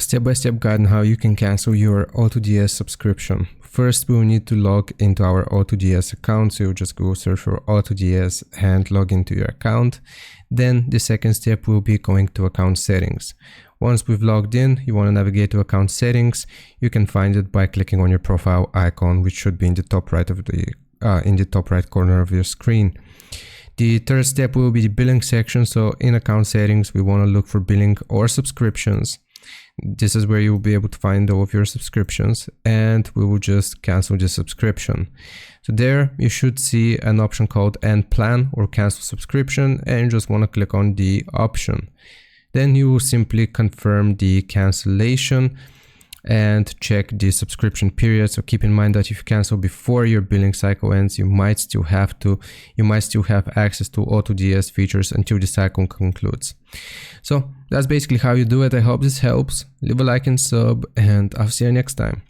step-by-step guide on how you can cancel your AutoDS subscription. First, we will need to log into our AutoDS account. So you'll just go search for AutoDS and log into your account. Then the second step will be going to account settings. Once we've logged in, you want to navigate to account settings. You can find it by clicking on your profile icon, which should be in the top right of the in the top right corner of your screen. The third step will be the billing section. So in account settings, we want to look for billing or subscriptions. This is where you will be able to find all of your subscriptions, and we will just cancel the subscription. So there you should see an option called end plan or cancel subscription, and you just want to click on the option. Then you will simply confirm the cancellation and check the subscription period. So keep in mind that if you cancel before your billing cycle ends, you might still have access to AutoDS features until the cycle concludes. So that's basically how you do it. I hope this helps. Leave a like and sub, and I'll see you next time.